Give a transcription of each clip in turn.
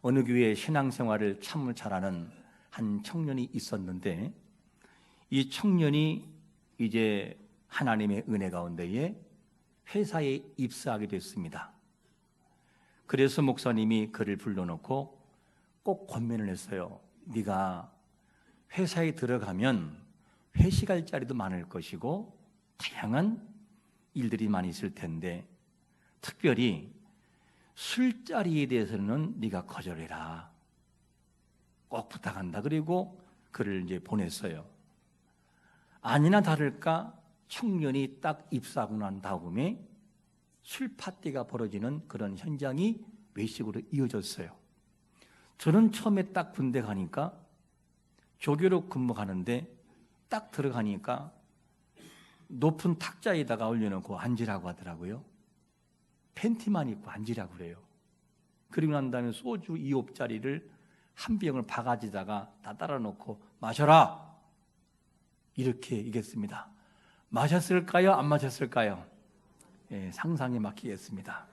어느 교회에 신앙생활을 참 잘하는 한 청년이 있었는데, 이 청년이 이제 하나님의 은혜 가운데에 회사에 입사하게 됐습니다. 그래서 목사님이 그를 불러놓고 꼭 권면을 했어요. 네가 회사에 들어가면 회식할 자리도 많을 것이고 다양한 일들이 많이 있을 텐데 특별히 술자리에 대해서는 네가 거절해라. 꼭 부탁한다. 그리고 그를 이제 보냈어요. 아니나 다를까 청년이 딱 입사하고 난 다음에 술 파티가 벌어지는 그런 현장이 외식으로 이어졌어요. 저는 처음에 딱 군대 가니까 조교로 근무하는데 딱 들어가니까 높은 탁자에다가 올려놓고 앉으라고 하더라고요. 팬티만 입고 앉으라고 그래요. 그리고 난 다음에 소주 2홉짜리를 한 병을 바가지다가 다 따라놓고 마셔라 이렇게 얘기했습니다. 마셨을까요? 안 마셨을까요? 예, 상상에 막히겠습니다.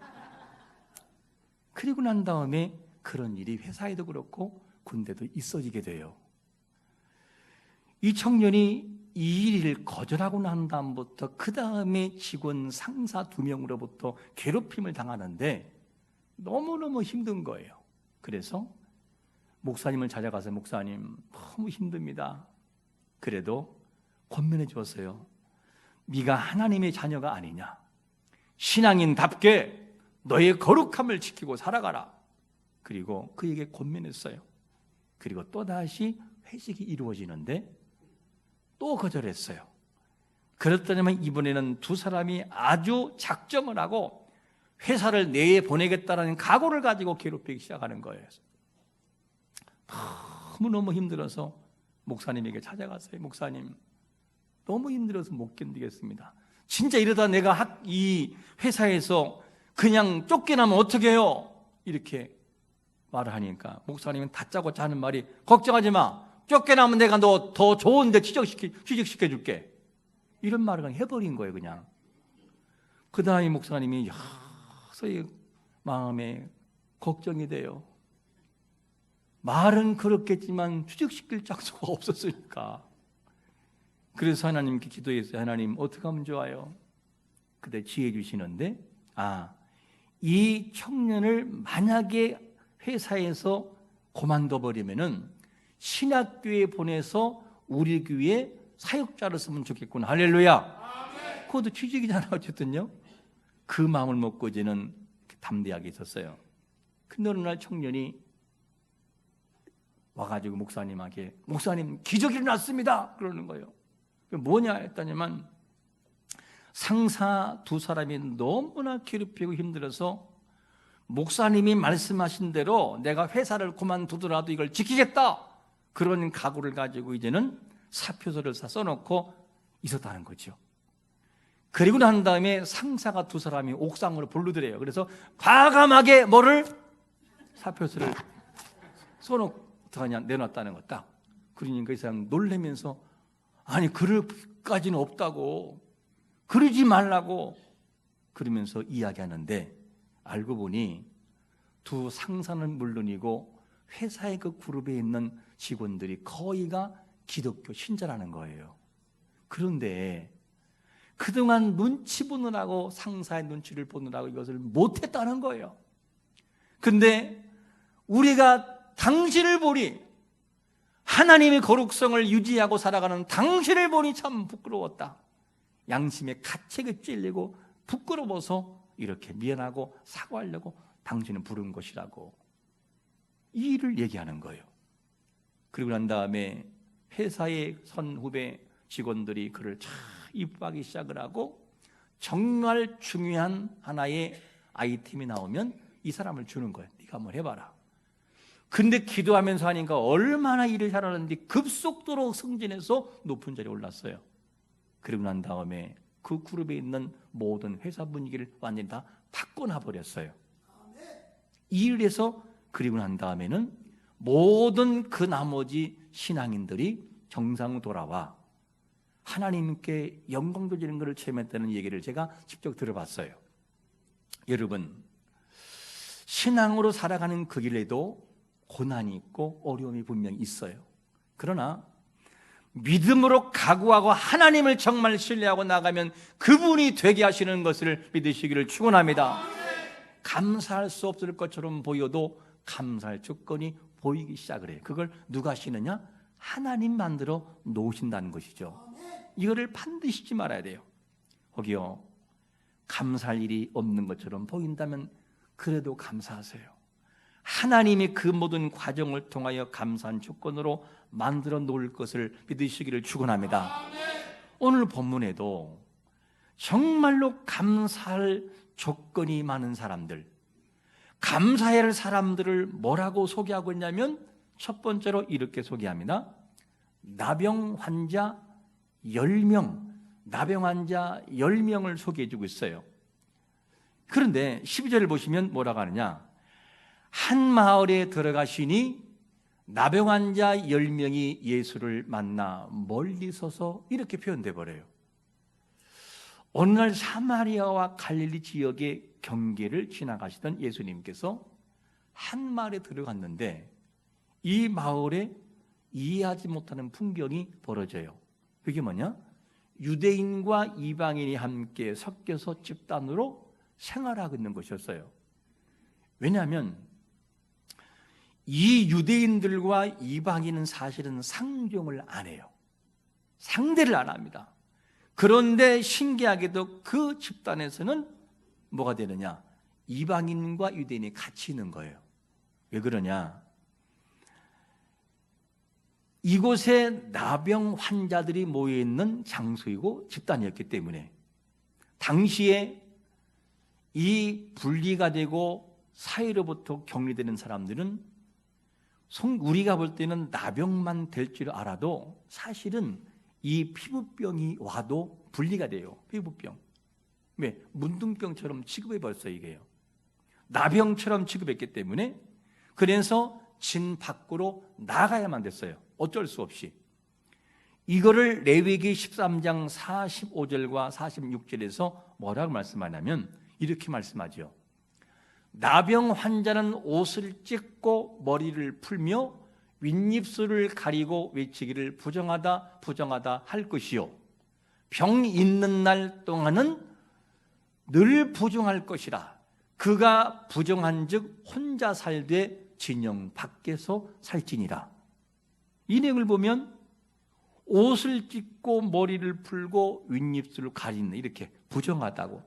그리고 난 다음에 그런 일이 회사에도 그렇고 군대도 있어지게 돼요. 이 청년이 이 일을 거절하고 난 다음부터 그 다음에 직원 상사 2명으로부터 괴롭힘을 당하는데 너무너무 힘든 거예요. 그래서 목사님을 찾아가서 목사님 너무 힘듭니다. 그래도 권면해 주었어요. 네가 하나님의 자녀가 아니냐, 신앙인답게 너의 거룩함을 지키고 살아가라. 그리고 그에게 권면했어요. 그리고 또다시 회식이 이루어지는데 또 거절했어요. 그렇다면 이번에는 두 사람이 아주 작정을 하고 회사를 내보내겠다는 각오를 가지고 괴롭히기 시작하는 거예요. 너무너무 힘들어서 목사님에게 찾아갔어요. 목사님, 너무 힘들어서 못 견디겠습니다. 진짜 이러다 내가 이 회사에서 그냥 쫓겨나면 어떻게 해요? 이렇게 말을 하니까 목사님은 다짜고짜 하는 말이, 걱정하지 마, 쫓겨나면 내가 너 더 좋은 데 취직시켜 줄게. 이런 말을 그냥 해버린 거예요. 그냥. 그 다음에 목사님이 서히 마음에 걱정이 돼요. 말은 그렇겠지만 취직시킬 장소가 없었으니까. 그래서 하나님께 기도했어요. 하나님, 어떻게 하면 좋아요? 그때 지혜 주시는데, 이 청년을 만약에 회사에서 그만둬버리면은 신학교에 보내서 우리 교회 사역자로 쓰면 좋겠구나. 할렐루야. 그것도 취직이잖아 어쨌든요. 그 마음을 먹고 이제는 담대하게 있었어요. 근데 어느 날 청년이 와가지고 목사님에게, 목사님 기적이 일어났습니다 그러는 거예요. 뭐냐 했더니만 상사 두 사람이 너무나 괴롭히고 힘들어서 목사님이 말씀하신 대로 내가 회사를 그만두더라도 이걸 지키겠다, 그런 각오를 가지고 이제는 사표서를 써놓고 있었다는 거죠. 그리고 난 다음에 상사가 두 사람이 옥상으로 부르더래요. 그래서 과감하게 뭐를? 사표서를 써놓고 어떡하냐, 내놨다는 거 딱. 그러니까 이 사람 놀라면서, 아니 그럴까지는 없다고, 그러지 말라고 그러면서 이야기하는데, 알고 보니 두 상사는 물론이고 회사의 그 그룹에 있는 직원들이 거의가 기독교 신자라는 거예요. 그런데 그동안 눈치 보느라고, 상사의 눈치를 보느라고 이것을 못했다는 거예요. 근데 우리가 당신을 보니, 하나님의 거룩성을 유지하고 살아가는 당신을 보니 참 부끄러웠다. 양심의 가책에 찔리고 부끄러워서 이렇게 미안하고 사과하려고 당신을 부른 것이라고, 이 일을 얘기하는 거예요. 그리고 난 다음에 회사의 선후배 직원들이 그를 잘 이뻐하기 시작을 하고, 정말 중요한 하나의 아이템이 나오면 이 사람을 주는 거예요. 네가 한번 해봐라. 근데 기도하면서 하니까 얼마나 일을 잘하는지 급속도로 승진해서 높은 자리에 올랐어요. 그리고 난 다음에 그 그룹에 있는 모든 회사 분위기를 완전히 다 바꿔놔 버렸어요. 이 일을 해서, 그리고 난 다음에는 모든 그 나머지 신앙인들이 정상으로 돌아와 하나님께 영광 돌리는 것을 체험했다는 얘기를 제가 직접 들어봤어요. 여러분, 신앙으로 살아가는 그 길에도 고난이 있고 어려움이 분명히 있어요. 그러나 믿음으로 각오하고 하나님을 정말 신뢰하고 나가면 그분이 되게 하시는 것을 믿으시기를 축원합니다. 감사할 수 없을 것처럼 보여도 감사할 조건이 보이기 시작을 해요. 그걸 누가 하시느냐? 하나님 만들어 놓으신다는 것이죠. 이거를 반드시 잊지 말아야 돼요. 거기요, 감사할 일이 없는 것처럼 보인다면 그래도 감사하세요. 하나님이 그 모든 과정을 통하여 감사한 조건으로 만들어 놓을 것을 믿으시기를 축원합니다. 오늘 본문에도 정말로 감사할 조건이 많은 사람들, 감사해야 할 사람들을 뭐라고 소개하고 있냐면 첫 번째로 이렇게 소개합니다. 나병 환자 10명, 나병 환자 10명을 소개해 주고 있어요. 그런데 12절을 보시면 뭐라고 하느냐? 한 마을에 들어가시니 나병 환자 10명이 예수를 만나 멀리 서서 이렇게 표현돼 버려요. 어느 날 사마리아와 갈릴리 지역의 경계를 지나가시던 예수님께서 한 마을에 들어갔는데 이 마을에 이해하지 못하는 풍경이 벌어져요. 그게 뭐냐? 유대인과 이방인이 함께 섞여서 집단으로 생활하고 있는 것이었어요. 왜냐하면 이 유대인들과 이방인은 사실은 상종을 안 해요. 상대를 안 합니다. 그런데 신기하게도 그 집단에서는 뭐가 되느냐? 이방인과 유대인이 같이 있는 거예요. 왜 그러냐? 이곳에 나병 환자들이 모여있는 장소이고 집단이었기 때문에 당시에 이 분리가 되고 사회로부터 격리되는 사람들은 우리가 볼 때는 나병만 될 줄 알아도 사실은 이 피부병이 와도 분리가 돼요. 피부병. 왜? 문둥병처럼 취급해버렸어요. 이게요. 나병처럼 취급했기 때문에 그래서 진 밖으로 나가야만 됐어요. 어쩔 수 없이. 이거를 레위기 13장 45절과 46절에서 뭐라고 말씀하냐면 이렇게 말씀하죠. 나병 환자는 옷을 찢고 머리를 풀며 윗입술을 가리고 외치기를 부정하다 부정하다 할 것이요 병 있는 날 동안은 늘 부정할 것이라. 그가 부정한즉 혼자 살되 진영 밖에서 살지니라. 이 내용을 보면 옷을 찢고 머리를 풀고 윗입술을 가리는, 이렇게 부정하다고,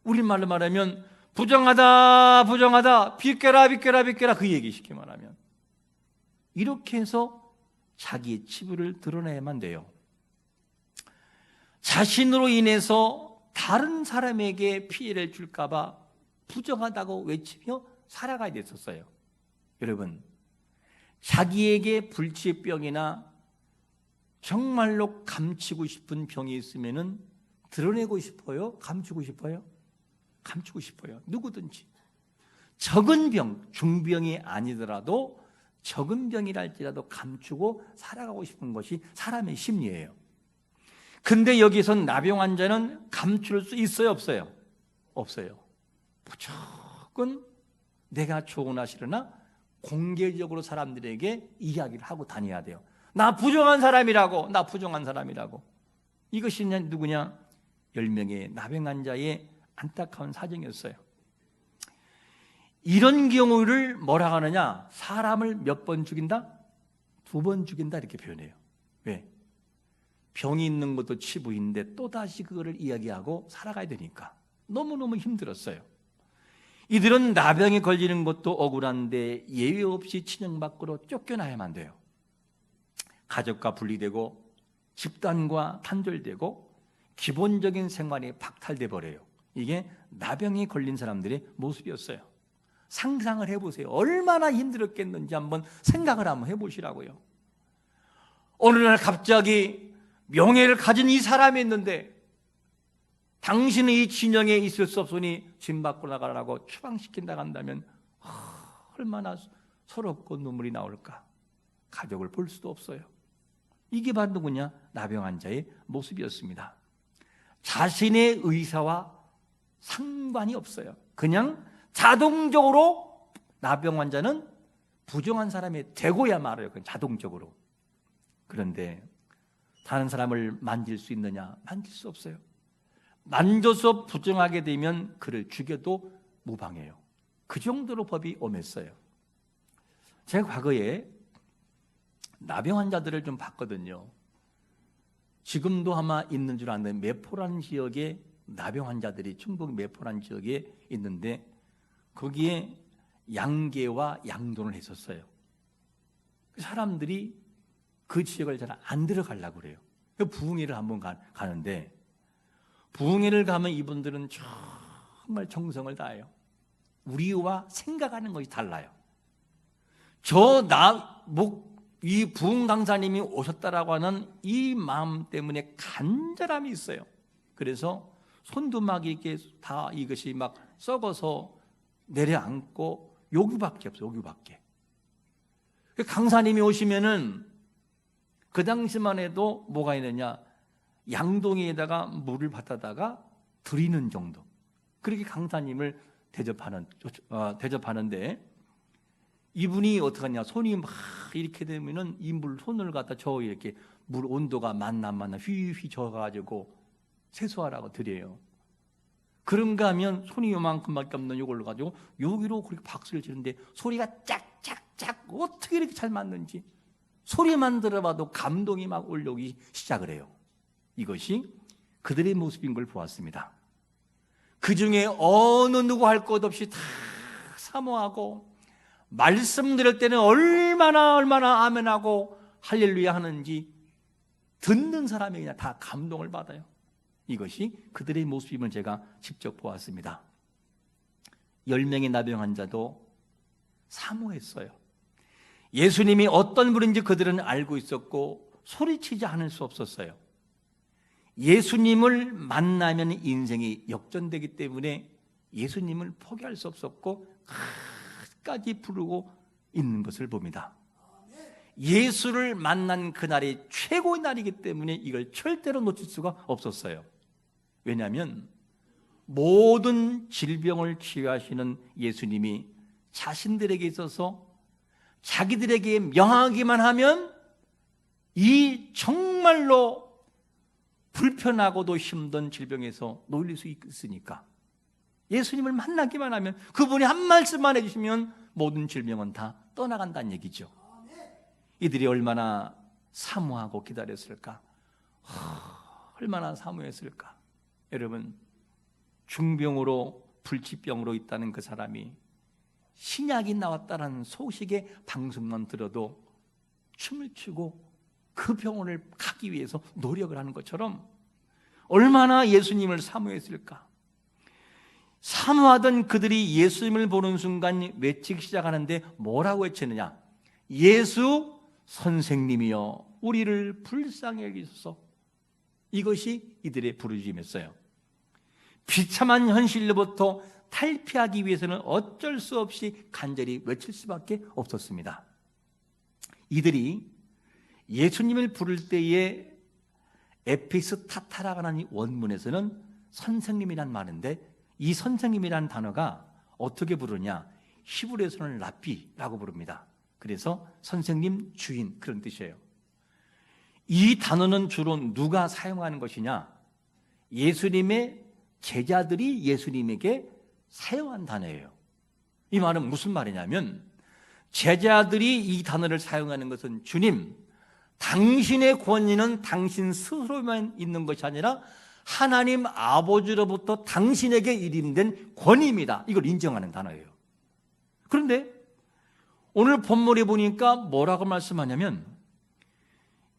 우리말로 말하면 부정하다 부정하다, 비껴라 비껴라 비껴라, 그 얘기 쉽게 말하면 이렇게 해서 자기의 치부를 드러내야만 돼요. 자신으로 인해서 다른 사람에게 피해를 줄까 봐 부정하다고 외치며 살아가야 됐었어요. 여러분, 자기에게 불치병이나 정말로 감추고 싶은 병이 있으면은 드러내고 싶어요? 감추고 싶어요? 감추고 싶어요. 누구든지. 적은 병, 중병이 아니더라도 적은 병이랄지라도 감추고 살아가고 싶은 것이 사람의 심리예요. 근데 여기선 나병 환자는 감출 수 있어요, 없어요? 없어요. 무조건 내가 좋으나 싫으나 공개적으로 사람들에게 이야기를 하고 다녀야 돼요. 나 부정한 사람이라고, 나 부정한 사람이라고. 이것이 누구냐? 10명의 나병 환자의 안타까운 사정이었어요. 이런 경우를 뭐라 하느냐? 사람을 몇 번 죽인다? 2번 죽인다, 이렇게 표현해요. 왜? 병이 있는 것도 치부인데 또다시 그거를 이야기하고 살아가야 되니까 너무너무 힘들었어요. 이들은 나병에 걸리는 것도 억울한데 예외 없이 친정 밖으로 쫓겨나야만 돼요. 가족과 분리되고 집단과 단절되고 기본적인 생활이 박탈돼 버려요. 이게 나병에 걸린 사람들의 모습이었어요. 상상을 해보세요. 얼마나 힘들었겠는지 한번 생각을 한번 해보시라고요. 어느 날 갑자기 명예를 가진 이 사람이 있는데 당신은 이 진영에 있을 수 없으니 집 밖으로 나가라고 추방시킨다고 한다면 얼마나 서럽고 눈물이 나올까. 가족을 볼 수도 없어요. 이게 바로 누구냐? 나병 환자의 모습이었습니다. 자신의 의사와 상관이 없어요. 그냥 자동적으로 나병 환자는 부정한 사람이 되고야 말아요. 그건 자동적으로. 그런데 다른 사람을 만질 수 있느냐? 만질 수 없어요. 만져서 부정하게 되면 그를 죽여도 무방해요. 그 정도로 법이 엄했어요. 제가 과거에 나병 환자들을 좀 봤거든요. 지금도 아마 있는 줄 아는 매포라는 지역에 나병 환자들이 충북 매포라는 지역에 있는데 거기에 양계와 양돈을 했었어요. 사람들이 그 지역을 잘 안 들어가려고 그래요. 부흥회를 한번 가는데 부흥회를 가면 이분들은 정말 정성을 다해요. 우리와 생각하는 것이 달라요. 이 부흥 강사님이 오셨다라고 하는 이 마음 때문에 간절함이 있어요. 그래서 손도 막 이렇게 다 이것이 막 썩어서 내려앉고 요기밖에 없어요. 요기밖에. 강사님이 오시면은 그 당시만 해도 뭐가 있느냐, 양동이에다가 물을 받아다가 드리는 정도. 그렇게 강사님을 대접하는데 이분이 어떻게 하냐, 손이 막 이렇게 되면은 이 손을 갖다 저 이렇게 물 온도가 맞나 휘휘 저어가지고 세수하라고 드려요. 그런가 하면 손이 요만큼밖에 없는 이걸로 가지고 여기로 그렇게 박수를 치는데 소리가 짝짝짝 어떻게 이렇게 잘 맞는지 소리만 들어봐도 감동이 막 올라오기 시작을 해요. 이것이 그들의 모습인 걸 보았습니다. 그 중에 어느 누구 할 것 없이 다 사모하고 말씀 들을 때는 얼마나 아멘하고 할렐루야 하는지 듣는 사람이 그냥 다 감동을 받아요. 이것이 그들의 모습임을 제가 직접 보았습니다. 10명의 나병 환자도 사모했어요. 예수님이 어떤 분인지 그들은 알고 있었고 소리치지 않을 수 없었어요. 예수님을 만나면 인생이 역전되기 때문에 예수님을 포기할 수 없었고 끝까지 부르고 있는 것을 봅니다. 예수를 만난 그날이 최고의 날이기 때문에 이걸 절대로 놓칠 수가 없었어요. 왜냐하면 모든 질병을 치유하시는 예수님이 자신들에게 있어서 자기들에게 명하기만 하면 이 정말로 불편하고도 힘든 질병에서 놓일 수 있으니까 예수님을 만나기만 하면 그분이 한 말씀만 해주시면 모든 질병은 다 떠나간다는 얘기죠. 이들이 얼마나 사모하고 기다렸을까? 얼마나 사모했을까? 여러분, 중병으로 불치병으로 있다는 그 사람이 신약이 나왔다는 소식의 방송만 들어도 춤을 추고 그 병원을 가기 위해서 노력을 하는 것처럼 얼마나 예수님을 사모했을까? 사모하던 그들이 예수님을 보는 순간 외치기 시작하는데 뭐라고 외치느냐? 예수 선생님이여 우리를 불쌍히 여기소서. 이것이 이들의 부르짖음이었어요. 비참한 현실로부터 탈피하기 위해서는 어쩔 수 없이 간절히 외칠 수밖에 없었습니다. 이들이 예수님을 부를 때에 에피스타타라고 하는 원문에서는 선생님이란 말인데 이 선생님이란 단어가 어떻게 부르냐? 히브리어에서는 라비라고 부릅니다. 그래서 선생님, 주인 그런 뜻이에요. 이 단어는 주로 누가 사용하는 것이냐? 예수님의 제자들이 예수님에게 사용한 단어예요. 이 말은 무슨 말이냐면 제자들이 이 단어를 사용하는 것은 주님, 당신의 권위는 당신 스스로만 있는 것이 아니라 하나님 아버지로부터 당신에게 일임된 권위입니다. 이걸 인정하는 단어예요. 그런데 오늘 본문에 보니까 뭐라고 말씀하냐면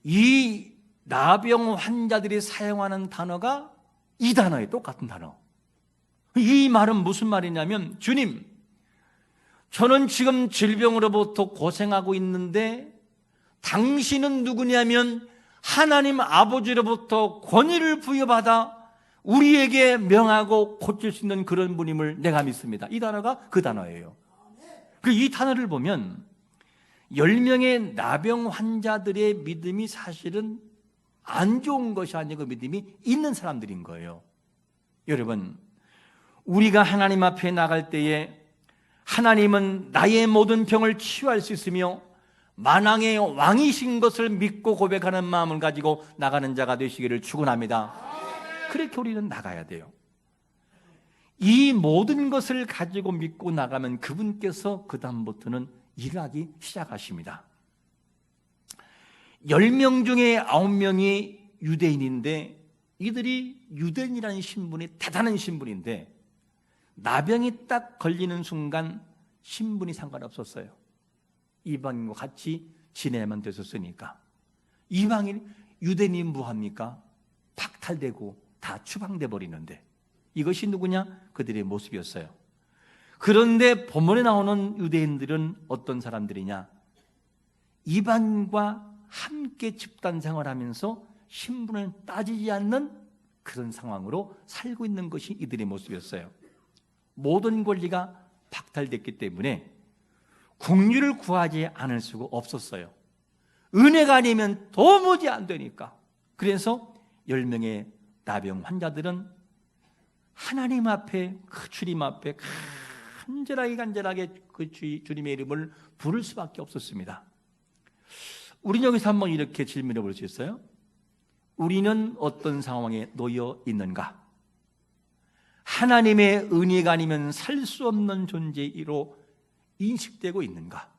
이 나병 환자들이 사용하는 단어가 이 단어예요. 똑같은 단어. 이 말은 무슨 말이냐면 주님, 저는 지금 질병으로부터 고생하고 있는데 당신은 누구냐면 하나님 아버지로부터 권위를 부여받아 우리에게 명하고 고칠 수 있는 그런 분임을 내가 믿습니다. 이 단어가 그 단어예요. 이 단어를 보면 10명의 나병 환자들의 믿음이 사실은 안 좋은 것이 아니고 믿음이 있는 사람들인 거예요. 여러분, 우리가 하나님 앞에 나갈 때에 하나님은 나의 모든 병을 치유할 수 있으며 만왕의 왕이신 것을 믿고 고백하는 마음을 가지고 나가는 자가 되시기를 축원합니다. 그렇게 우리는 나가야 돼요. 이 모든 것을 가지고 믿고 나가면 그분께서 그 다음부터는 일하기 시작하십니다. 10명 중에 9명이 유대인인데 이들이 유대인이라는 신분이 대단한 신분인데 나병이 딱 걸리는 순간 신분이 상관없었어요. 이방인과 같이 지내야만 됐었으니까. 이방인, 유대인이 뭐합니까? 박탈되고 다 추방돼 버리는데 이것이 누구냐? 그들의 모습이었어요. 그런데 본문에 나오는 유대인들은 어떤 사람들이냐? 이방인과 함께 집단 생활하면서 신분을 따지지 않는 그런 상황으로 살고 있는 것이 이들의 모습이었어요. 모든 권리가 박탈됐기 때문에 긍휼을 구하지 않을 수가 없었어요. 은혜가 아니면 도무지 안 되니까. 그래서 10명의 나병 환자들은 하나님 앞에, 그 주님 앞에 간절하게 그 주님의 이름을 부를 수밖에 없었습니다. 우리 여기서 한번 이렇게 질문해 볼 수 있어요? 우리는 어떤 상황에 놓여 있는가? 하나님의 은혜가 아니면 살 수 없는 존재로 인식되고 있는가?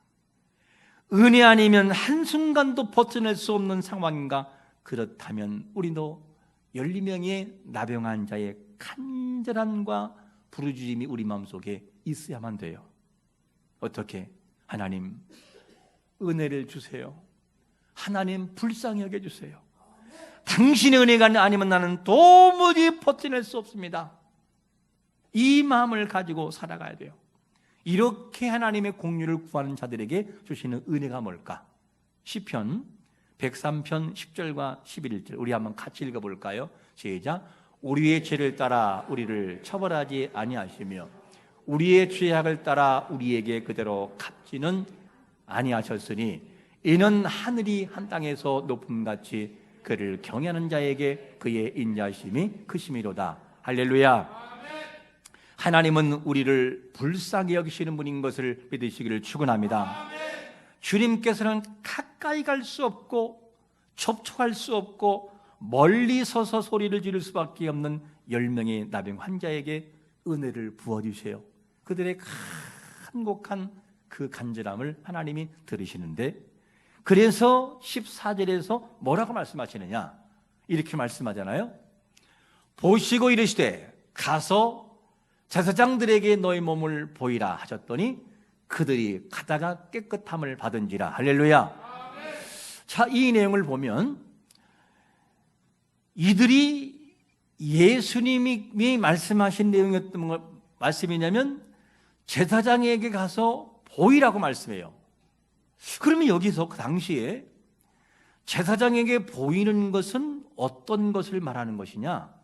은혜 아니면 한순간도 벗어날 수 없는 상황인가? 그렇다면 우리도 12명의 나병 환자의 간절함과 부르짖음이 우리 마음속에 있어야만 돼요. 어떻게? 하나님 은혜를 주세요. 하나님 불쌍히 여겨주세요. 당신의 은혜가 아니면 나는 도무지 버텨낼 수 없습니다. 이 마음을 가지고 살아가야 돼요. 이렇게 하나님의 공유를 구하는 자들에게 주시는 은혜가 뭘까? 시편 103편 10절과 11절 우리 한번 같이 읽어볼까요? 시작. 우리의 죄를 따라 우리를 처벌하지 아니하시며 우리의 죄악을 따라 우리에게 그대로 갚지는 아니하셨으니 이는 하늘이 한 땅에서 높음같이 그를 경외하는 자에게 그의 인자심이 크심이로다. 할렐루야. 하나님은 우리를 불쌍히 여기시는 분인 것을 믿으시기를 축원합니다. 주님께서는 가까이 갈 수 없고 접촉할 수 없고 멀리 서서 소리를 지를 수밖에 없는 10명의 나병 환자에게 은혜를 부어주세요. 그들의 간곡한 그 간절함을 하나님이 들으시는데, 그래서 14절에서 뭐라고 말씀하시느냐? 이렇게 말씀하잖아요. 보시고 이르시되 가서 제사장들에게 너희 몸을 보이라 하셨더니 그들이 가다가 깨끗함을 받은지라. 할렐루야. 자, 이 내용을 보면 이들이 예수님이 말씀하신 내용이었던 말씀이냐면 제사장에게 가서 보이라고 말씀해요. 그러면 여기서 그 당시에 제사장에게 보이는 것은 어떤 것을 말하는 것이냐?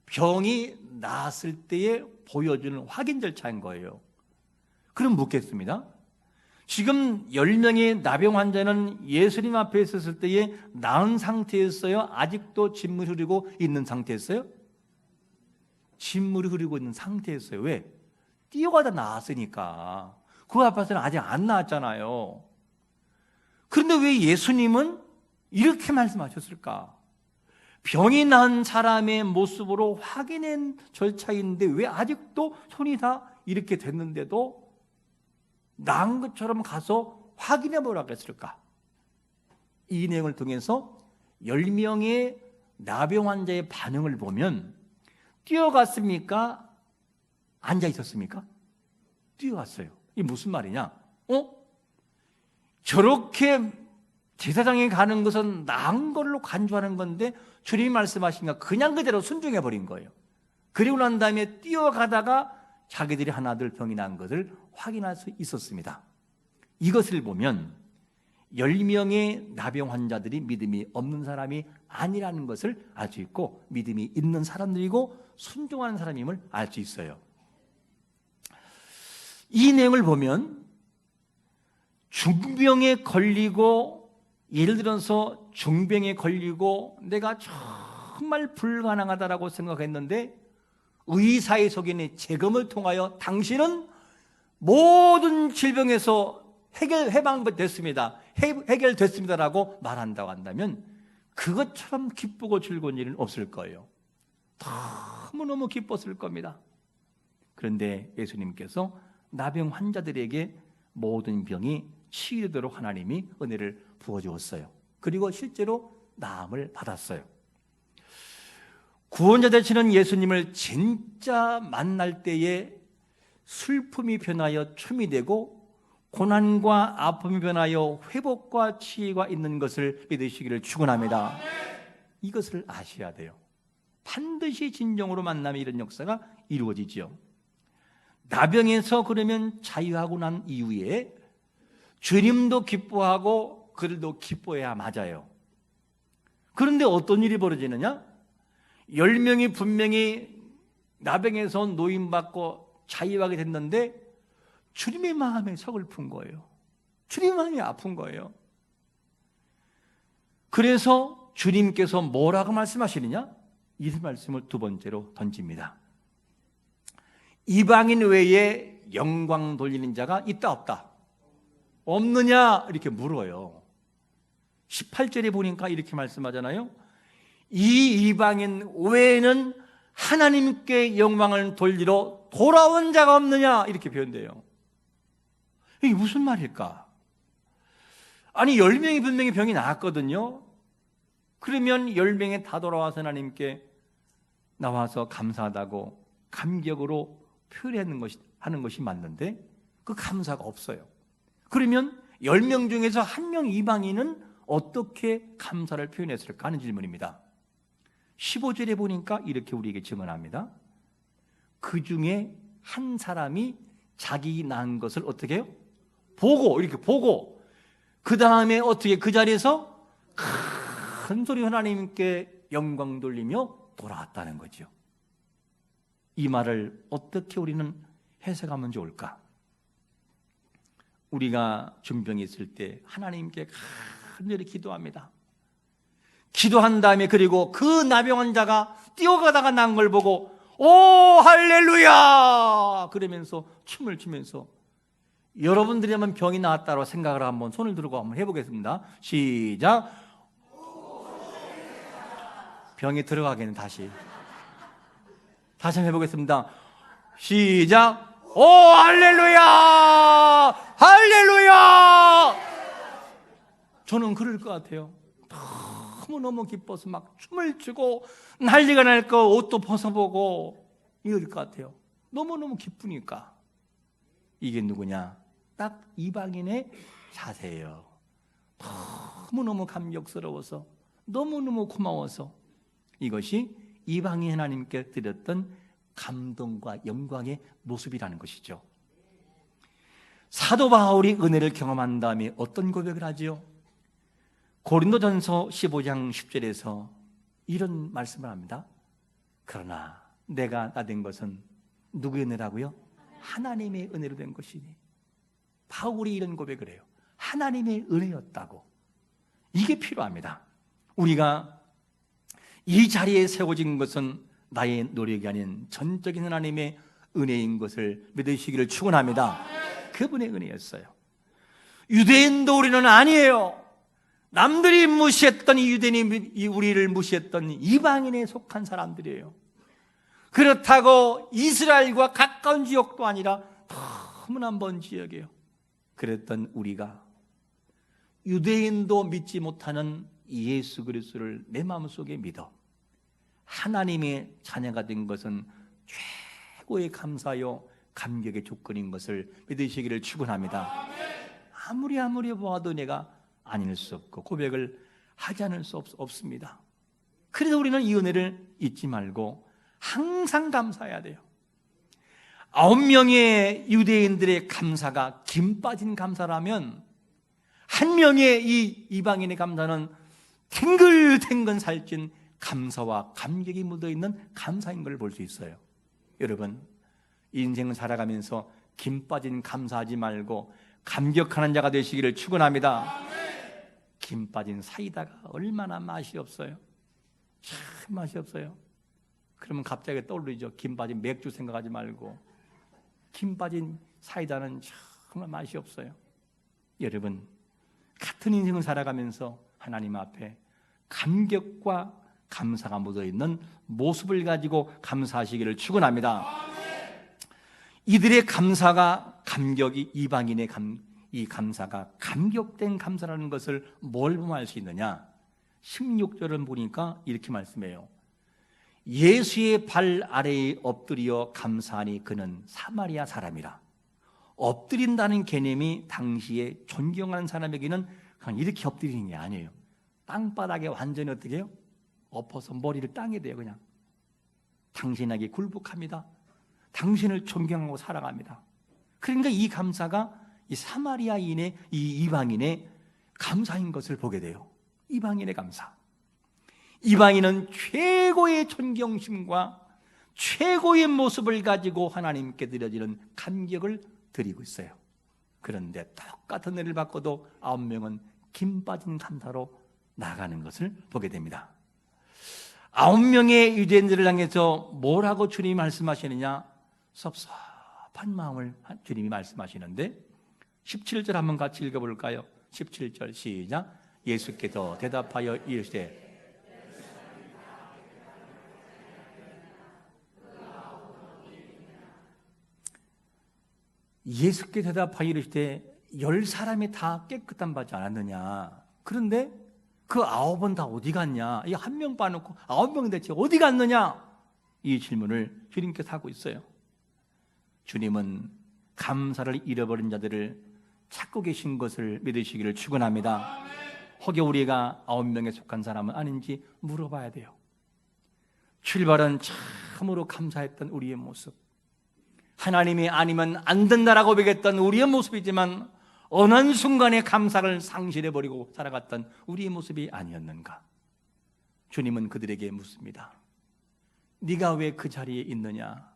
병이 나았을 때에 보여주는 확인 절차인 거예요. 그럼 묻겠습니다. 지금 10명의 나병 환자는 예수님 앞에 있었을 때에 나은 상태였어요? 아직도 진물이 흐르고 있는 상태였어요? 진물이 흐르고 있는 상태였어요. 왜? 뛰어가다 나았으니까. 그 앞에서는 아직 안 나았잖아요. 그런데 왜 예수님은 이렇게 말씀하셨을까? 병이 난 사람의 모습으로 확인한 절차인데 왜 아직도 손이 다 이렇게 됐는데도 나은 것처럼 가서 확인해 보라고 했을까? 이 내용을 통해서 10명의 나병 환자의 반응을 보면 뛰어갔습니까? 앉아 있었습니까? 뛰어갔어요. 이게 무슨 말이냐? 저렇게 제사장에 가는 것은 나은 걸로 간주하는 건데 주님이 말씀하시니까 그냥 그대로 순종해 버린 거예요. 그리고 난 다음에 뛰어가다가 자기들이 하나둘 병이 난 것을 확인할 수 있었습니다. 이것을 보면 10명의 나병 환자들이 믿음이 없는 사람이 아니라는 것을 알 수 있고 믿음이 있는 사람들이고 순종하는 사람임을 알 수 있어요. 이 내용을 보면 중병에 걸리고, 예를 들어서 중병에 걸리고 내가 정말 불가능하다라고 생각했는데 의사의 소견의 재검을 통하여 당신은 모든 질병에서 해방됐습니다. 해결됐습니다라고 말한다고 한다면 그것처럼 기쁘고 즐거운 일은 없을 거예요. 너무너무 기뻤을 겁니다. 그런데 예수님께서 나병 환자들에게 모든 병이 치유되도록 하나님이 은혜를 부어주었어요. 그리고 실제로 나음을 받았어요. 구원자 되시는 예수님을 진짜 만날 때에 슬픔이 변하여 춤이 되고 고난과 아픔이 변하여 회복과 치유가 있는 것을 믿으시기를 축원합니다. 이것을 아셔야 돼요. 반드시 진정으로 만나면 이런 역사가 이루어지지요. 나병에서 그러면 자유하고 난 이후에 주님도 기뻐하고 그들도 기뻐해야 맞아요. 그런데 어떤 일이 벌어지느냐? 10명이 분명히 나병에서 노임받고 자유하게 됐는데 주님의 마음에 서글픈 거예요. 주님의 마음이 아픈 거예요. 그래서 주님께서 뭐라고 말씀하시느냐? 이 말씀을 두 번째로 던집니다. 이방인 외에 영광 돌리는 자가 있다 없다? 없느냐? 이렇게 물어요. 18절에 보니까 이렇게 말씀하잖아요. 이 이방인 외에는 하나님께 영광을 돌리러 돌아온 자가 없느냐? 이렇게 표현돼요. 이게 무슨 말일까? 아니 10명이 분명히 병이 나았거든요. 그러면 10명이 다 돌아와서 하나님께 나와서 감사하다고 감격으로 표현하는 것이 맞는데 그 감사가 없어요. 그러면 10명 중에서 한 명 이방인은 어떻게 감사를 표현했을까 하는 질문입니다. 15절에 보니까 이렇게 우리에게 증언합니다. 그 중에 한 사람이 자기 낳은 것을 어떻게 해요? 이렇게 보고 그 다음에 어떻게 그 자리에서 큰 소리 하나님께 영광 돌리며 돌아왔다는 거죠. 이 말을 어떻게 우리는 해석하면 좋을까? 우리가 중병이 있을 때 하나님께 간절히 기도합니다. 기도한 다음에 그리고 그 나병 환자가 뛰어가다가 난 걸 보고 오 할렐루야 그러면서 춤을 추면서 여러분들이 한번 병이 나았다고 생각을 한번 손을 들고 한번 해보겠습니다. 시작. 병이 들어가기는 다시 한번 해보겠습니다. 시작. 오 할렐루야 할렐루야. 저는 그럴 것 같아요. 너무너무 기뻐서 막 춤을 추고 난리가 날 거 옷도 벗어보고 이럴 것 같아요. 너무너무 기쁘니까. 이게 누구냐? 딱 이방인의 자세예요. 너무너무 감격스러워서 너무너무 고마워서 이것이 이방인 하나님께 드렸던 감동과 영광의 모습이라는 것이죠. 사도 바울이 은혜를 경험한 다음에 어떤 고백을 하지요? 고린도전서 15장 10절에서 이런 말씀을 합니다. 그러나 내가 나 된 것은 누구의 은혜라고요? 하나님의 은혜로 된 것이니. 바울이 이런 고백을 해요. 하나님의 은혜였다고. 이게 필요합니다. 우리가 이 자리에 세워진 것은 나의 노력이 아닌 전적인 하나님의 은혜인 것을 믿으시기를 축원합니다. 그분의 은혜였어요. 유대인도 우리는 아니에요. 남들이 무시했던 이 유대인이 우리를 무시했던 이방인에 속한 사람들이에요. 그렇다고 이스라엘과 가까운 지역도 아니라 너무나 먼 지역이에요. 그랬던 우리가 유대인도 믿지 못하는 예수 그리스도를 내 마음속에 믿어 하나님의 자녀가 된 것은 최고의 감사요 감격의 조건인 것을 믿으시기를 축원합니다. 아무리 보아도 내가 아닐 수 없고 고백을 하지 않을 수 없습니다. 그래서 우리는 이 은혜를 잊지 말고 항상 감사해야 돼요. 9명의 유대인들의 감사가 김 빠진 감사라면 한 명의 이 이방인의 감사는 탱글탱글 살찐 감사와 감격이 묻어있는 감사인 걸 볼 수 있어요. 여러분 인생을 살아가면서 김 빠진 감사하지 말고 감격하는 자가 되시기를 축원합니다. 김 빠진 사이다가 얼마나 맛이 없어요. 참 맛이 없어요. 그러면 갑자기 떠오르죠. 김 빠진 맥주 생각하지 말고 김 빠진 사이다는 정말 맛이 없어요. 여러분, 같은 인생을 살아가면서 하나님 앞에 감격과 감사가 묻어있는 모습을 가지고 감사하시기를 축원합니다. 이들의 감사가 감격이 이방인의 이 감사가 감격된 감사라는 것을 뭘 보면 알 수 있느냐? 16절을 보니까 이렇게 말씀해요. 예수의 발 아래에 엎드려 감사하니 그는 사마리아 사람이라. 엎드린다는 개념이 당시에 존경하는 사람에게는 그냥 이렇게 엎드리는 게 아니에요. 땅바닥에 완전히 어떻게 해요? 엎어서 머리를 땅에 대요. 그냥 당신에게 굴복합니다. 당신을 존경하고 살아갑니다. 그러니까 이 감사가 이 사마리아인의 이 이방인의 감사인 것을 보게 돼요. 이방인의 감사. 이방인은 최고의 존경심과 최고의 모습을 가지고 하나님께 드려지는 감격을 드리고 있어요. 그런데 똑같은 은혜를 받고도 9명은 김 빠진 감사로 나가는 것을 보게 됩니다. 9명의 유대인들을 향해서 뭐라고 주님이 말씀하시느냐? 섭섭한 마음을 주님이 말씀하시는데 17절 한번 같이 읽어볼까요? 17절 시작. 예수께서 대답하여 이르시되 예수께 대답하여 이르시되 10사람이 다 깨끗한 바지 않았느냐? 그런데 그 9은 다 어디 갔냐? 이 한 명 빠놓고 9명 대체 어디 갔느냐? 이 질문을 주님께서 하고 있어요. 주님은 감사를 잃어버린 자들을 찾고 계신 것을 믿으시기를 축원합니다. 혹여 우리가 9명에 속한 사람은 아닌지 물어봐야 돼요. 출발은 참으로 감사했던 우리의 모습, 하나님이 아니면 안 된다라고 배겼던 우리의 모습이지만 어느 순간에 감사를 상실해버리고 살아갔던 우리의 모습이 아니었는가? 주님은 그들에게 묻습니다. 네가 왜 그 자리에 있느냐?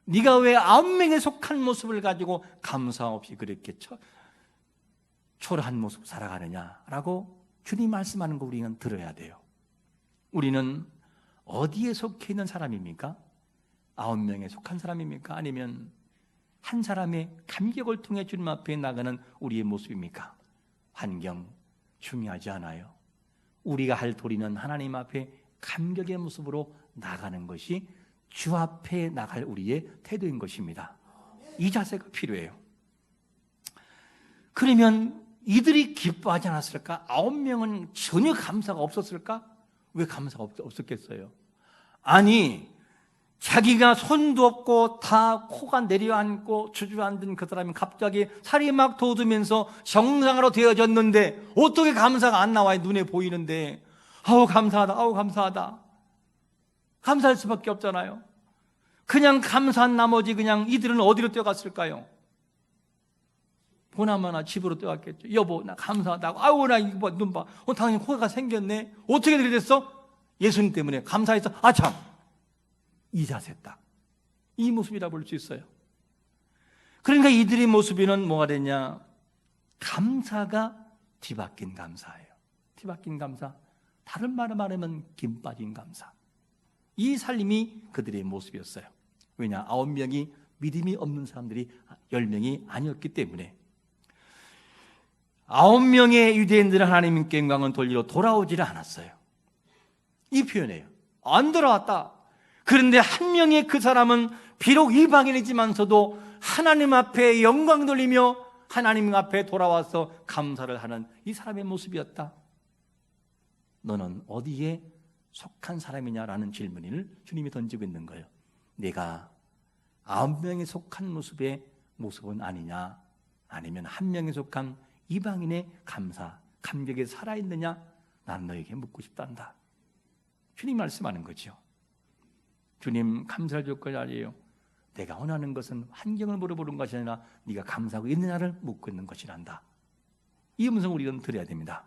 네가 왜 9명에 속한 모습을 가지고 감사 없이 그렇게 초라한 모습 살아가느냐라고 주님 말씀하는 거 우리는 들어야 돼요. 우리는 어디에 속해 있는 사람입니까? 9명에 속한 사람입니까? 아니면 한 사람의 감격을 통해 주님 앞에 나가는 우리의 모습입니까? 환경 중요하지 않아요. 우리가 할 도리는 하나님 앞에 감격의 모습으로 나가는 것이 주 앞에 나갈 우리의 태도인 것입니다. 이 자세가 필요해요. 그러면 이들이 기뻐하지 않았을까? 9명은 전혀 감사가 없었을까? 왜 감사가 없었겠어요? 아니, 자기가 손도 없고 다 코가 내려앉고 주저앉은 그 사람이 갑자기 살이 막 돋으면서 정상으로 되어졌는데 어떻게 감사가 안 나와요? 눈에 보이는데 아우 감사하다, 아우 감사하다. 감사할 수밖에 없잖아요. 그냥 감사한 나머지 그냥 이들은 어디로 뛰어갔을까요? 보나마나 집으로 뛰어갔겠죠. 여보 나 감사하다고. 아우 나 이거 봐, 눈 봐. 당연히 코가 생겼네. 어떻게 그렇게 됐어? 예수님 때문에 감사해서 아 참 이 자세 딱 이 모습이라 볼 수 있어요. 그러니까 이들의 모습에는 뭐가 되냐? 감사가 뒤바뀐 감사예요. 뒤바뀐 감사. 다른 말로 말하면 김 빠진 감사. 이 삶이 그들의 모습이었어요. 왜냐? 9명이 믿음이 없는 사람들이 10명이 아니었기 때문에. 9명의 유대인들은 하나님께 영광을 돌리러 돌아오지를 않았어요. 이 표현이에요. 안 돌아왔다. 그런데 한 명의 그 사람은 비록 이방인이지만서도 하나님 앞에 영광 돌리며 하나님 앞에 돌아와서 감사를 하는 이 사람의 모습이었다. 너는 어디에 속한 사람이냐라는 질문을 주님이 던지고 있는 거예요. 내가 9명에 속한 모습은 아니냐? 아니면 한 명에 속한 이방인의 감사, 감격에 살아있느냐? 난 너에게 묻고 싶단다. 주님 말씀하는 거죠. 주님 감사를 줄 것 아니에요. 내가 원하는 것은 환경을 물어보는 것이 아니라 네가 감사하고 있느냐를 묻고 있는 것이란다. 이 음성을 우리는 들어야 됩니다.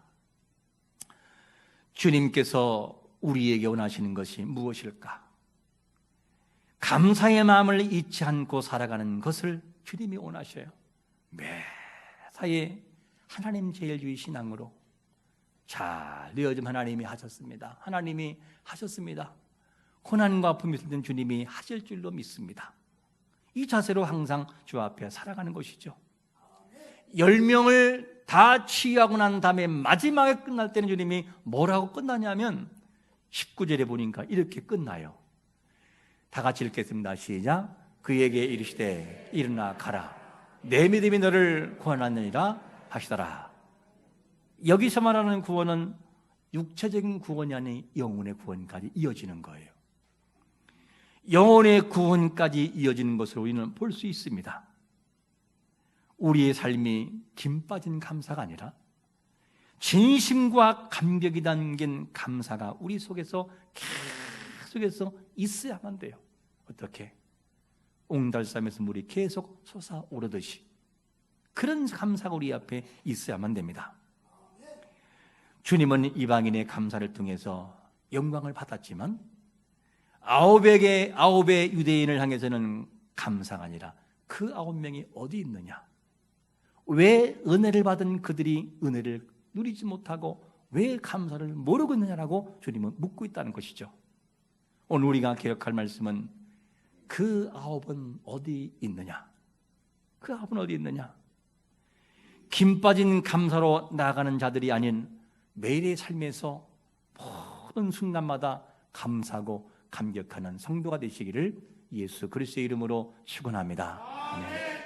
주님께서 우리에게 원하시는 것이 무엇일까? 감사의 마음을 잊지 않고 살아가는 것을 주님이 원하셔요. 매사에 하나님 제일주의 신앙으로 잘 되어짐 하나님이 하셨습니다. 하나님이 하셨습니다. 고난과 아픔이 있을 땐 주님이 하실 줄로 믿습니다. 이 자세로 항상 주 앞에 살아가는 것이죠. 10명을 다 치유하고 난 다음에 마지막에 끝날 때는 주님이 뭐라고 끝나냐면 19절에 보니까 이렇게 끝나요. 다 같이 읽겠습니다. 시작. 그에게 이르시되 일어나 가라. 내 믿음이 너를 구원하느니라 하시더라. 여기서 말하는 구원은 육체적인 구원이 아닌 영혼의 구원까지 이어지는 거예요. 영혼의 구원까지 이어지는 것을 우리는 볼 수 있습니다. 우리의 삶이 김 빠진 감사가 아니라 진심과 감격이 담긴 감사가 우리 속에서 계속해서 있어야만 돼요. 어떻게? 옹달샘에서 물이 계속 솟아오르듯이 그런 감사가 우리 앞에 있어야만 됩니다. 주님은 이방인의 감사를 통해서 영광을 받았지만 아홉의 유대인을 향해서는 감사가 아니라 그 9명이 어디 있느냐? 왜 은혜를 받은 그들이 은혜를 누리지 못하고 왜 감사를 모르고 있느냐라고 주님은 묻고 있다는 것이죠. 오늘 우리가 기억할 말씀은 그 9은 어디 있느냐? 그 9은 어디 있느냐? 김 빠진 감사로 나아가는 자들이 아닌 매일의 삶에서 모든 순간마다 감사하고 감격하는 성도가 되시기를 예수 그리스도의 이름으로 축원합니다. 아멘.